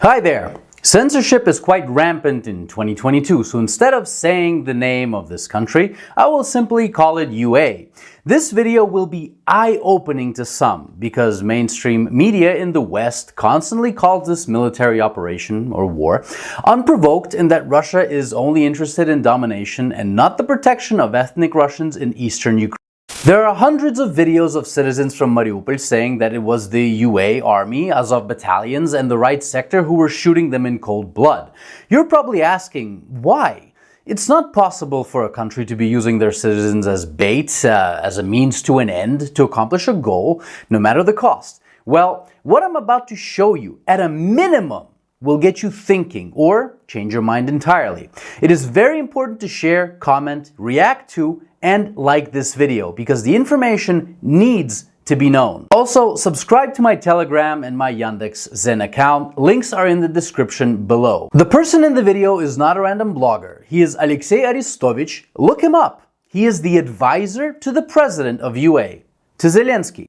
Hi there! Censorship is quite rampant in 2022, so instead of saying the name of this country, I will simply call it UA. This video will be eye-opening to some, because mainstream media in the West constantly calls this military operation, or war, unprovoked in that Russia is only interested in domination and not the protection of ethnic Russians in eastern Ukraine. There are hundreds of videos of citizens from Mariupol saying that it was the UA army, Azov battalions, and the right sector who were shooting them in cold blood. You're probably asking, why? It's not possible for a country to be using their citizens as bait, as a means to an end, to accomplish a goal, no matter the cost. Well, what I'm about to show you, at a minimum, will get you thinking or change your mind entirely. It is very important to share, comment, react to, and like this video because the information needs to be known. Also, subscribe to my Telegram and my Yandex Zen account. Links are in the description below. The person in the video is not a random blogger. He is Alexey Arestovich. Look him up. He is the advisor to the president of UA, to Zelensky.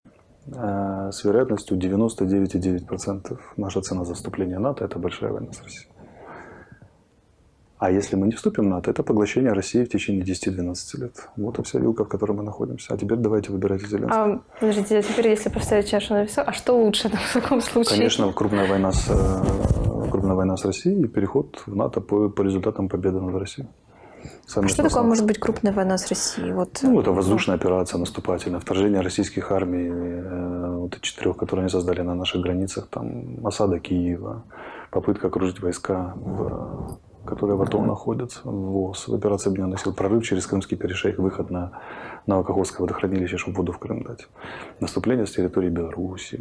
С вероятностью 99,9% наша цена за вступление в НАТО – это большая война с Россией. А если мы не вступим в НАТО, это поглощение России в течение 10-12 лет. Вот и вся вилка, в которой мы находимся. А теперь давайте выбирайте Зеленского. Подождите, а теперь если поставить чашу на весах, а что лучше в таком случае? Конечно, крупная война с Россией и переход в НАТО по результатам победы над Россией. Что такое может быть крупная война с Россией? Это воздушная операция наступательная, вторжение российских армий, вот 4, которые они создали на наших границах, там осада Киева, попытка окружить войска, которые в АТО находятся, ВОЗ, в операции Объединенных сил, прорыв через Крымский перешейк, выход на Новокаховское водохранилище, чтобы воду в Крым дать, наступление с территории Беларуси,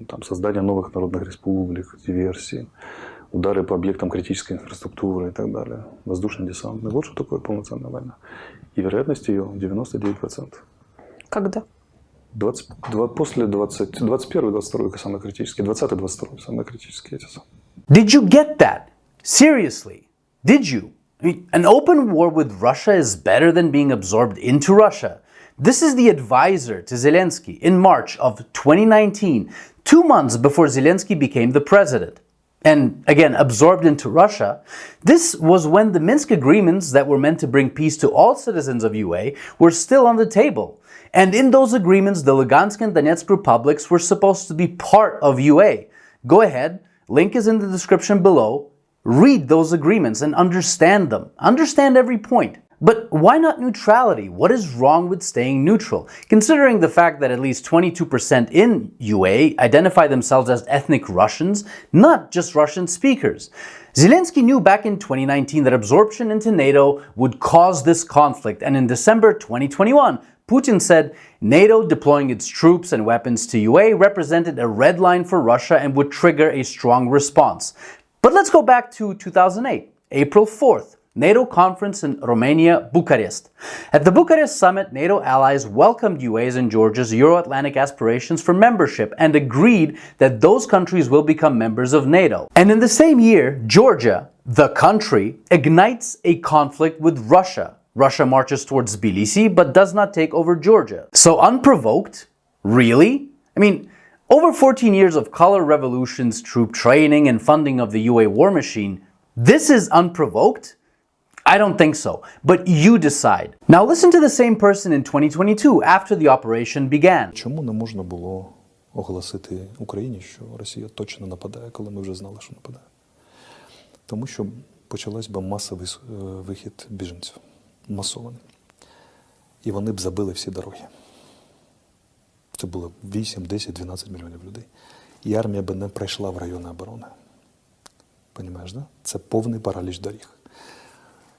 там, создание новых народных республик, диверсии, удары по объектам критической инфраструктуры и так далее, воздушный десант. Вот что такое полноценная война. И вероятность ее 99%. Когда? После 21-22 самые критические, 20-22 самые критические эти самые. Did you get that? Seriously? Did you? I mean, an open war with Russia is better than being absorbed into Russia. This is the advisor to Zelensky in March of 2019, 2 months before Zelensky became the president. And again, absorbed into Russia, this was when the Minsk agreements that were meant to bring peace to all citizens of UA were still on the table. And in those agreements, the Lugansk and Donetsk republics were supposed to be part of UA. Go ahead, link is in the description below. Read those agreements and understand them. Understand every point. But why not neutrality? What is wrong with staying neutral? Considering the fact that at least 22% in UA identify themselves as ethnic Russians, not just Russian speakers. Zelensky knew back in 2019 that absorption into NATO would cause this conflict, and in December 2021, Putin said NATO deploying its troops and weapons to UA represented a red line for Russia and would trigger a strong response. But let's go back to 2008, April 4th. NATO conference in Romania, Bucharest. At the Bucharest summit, NATO allies welcomed UA's and Georgia's Euro-Atlantic aspirations for membership and agreed that those countries will become members of NATO. And in the same year, Georgia, the country, ignites a conflict with Russia. Russia marches towards Tbilisi but does not take over Georgia. So unprovoked? Really? I mean, over 14 years of color revolutions, troop training, and funding of the UA war machine, this is unprovoked? I don't think so, but you decide. Now listen to the same person in 2022 after the operation began. Чому не можна було оголосити Україні, що Росія точно нападає, коли ми вже знали, що нападає? Тому що почалась би масовий вихід біженців, масований. І вони б забили всі дороги. Це було 8, 10, 12 мільйонів людей. І армія би не пройшла в райони оборони. Понімаєш, да? Це повний параліч доріг.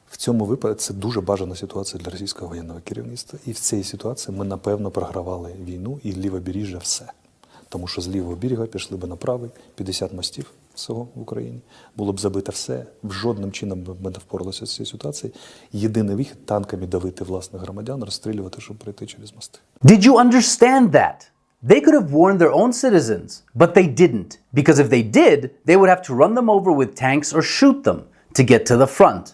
В цьому випадку це дуже бажана ситуація для російського воєнного керівництва. І в цій ситуації ми, напевно, програвали війну і лівобережжя все. Тому що з лівого берега пішли б на правий, 50 мостів всього в Україні. Було б забите все, жодним чином ми не впоралися з цією ситуацією. Єдиний вихід – танками давити власних громадян, розстрілювати, щоб пройти через мости. Did you understand that? They could have warned their own citizens, but they didn't. Because if they did, they would have to run them over with tanks or shoot them to get to the front.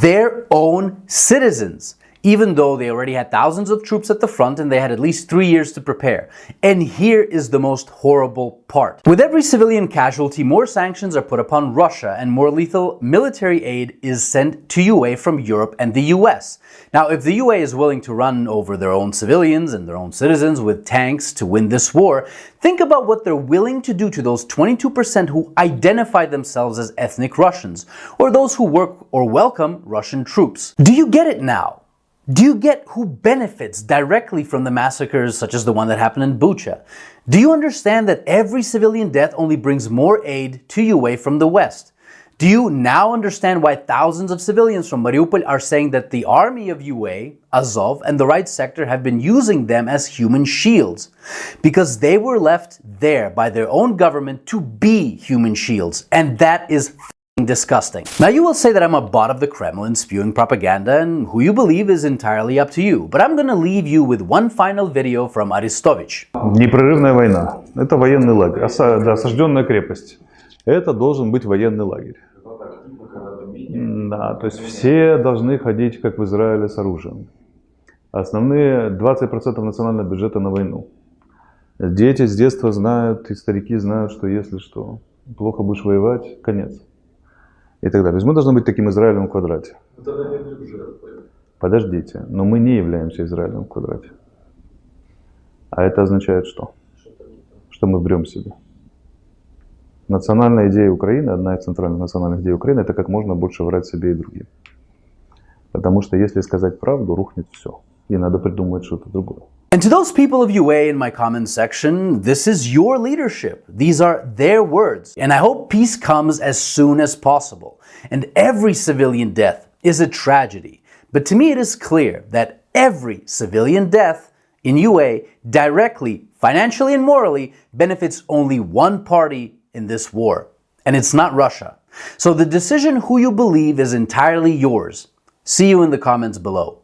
Their own citizens. even though they already had thousands of troops at the front and they had at least 3 years to prepare. And here is the most horrible part. With every civilian casualty, more sanctions are put upon Russia and more lethal military aid is sent to UA from Europe and the US. Now, if the UA is willing to run over their own civilians and their own citizens with tanks to win this war, think about what they're willing to do to those 22% who identify themselves as ethnic Russians, or those who work or welcome Russian troops. Do you get it now? Do you get who benefits directly from the massacres such as the one that happened in Bucha? Do you understand that every civilian death only brings more aid to UA from the West? Do you now understand why thousands of civilians from Mariupol are saying that the army of UA, Azov, and the right sector have been using them as human shields? Because they were left there by their own government to be human shields, and that is disgusting. Now you will say that I'm a bot of the Kremlin spewing propaganda, and who you believe is entirely up to you, but I'm gonna leave you with one final video from Aristovich. Непрерывная война. Это военный лагерь. Осажденная крепость. Это должен быть военный лагерь. Да, то есть все должны ходить, как в Израиле, с оружием. Основные 20% национального бюджета на войну. Дети с детства знают, и старики знают, что если что, плохо будешь воевать, конец. И так далее. То есть мы должны быть таким Израилем в квадрате. Подождите, но мы не являемся Израилем в квадрате. А это означает что? Что мы врем себе. Национальная идея Украины, одна из центральных национальных идей Украины, это как можно больше врать себе и другим. Потому что если сказать правду, рухнет все. И надо придумать что-то другое. And to those people of UA in my comment section, this is your leadership. These are their words. And I hope peace comes as soon as possible. And every civilian death is a tragedy. But to me it is clear that every civilian death in UA directly, financially and morally benefits only one party in this war. And it's not Russia. So the decision who you believe is entirely yours. See you in the comments below.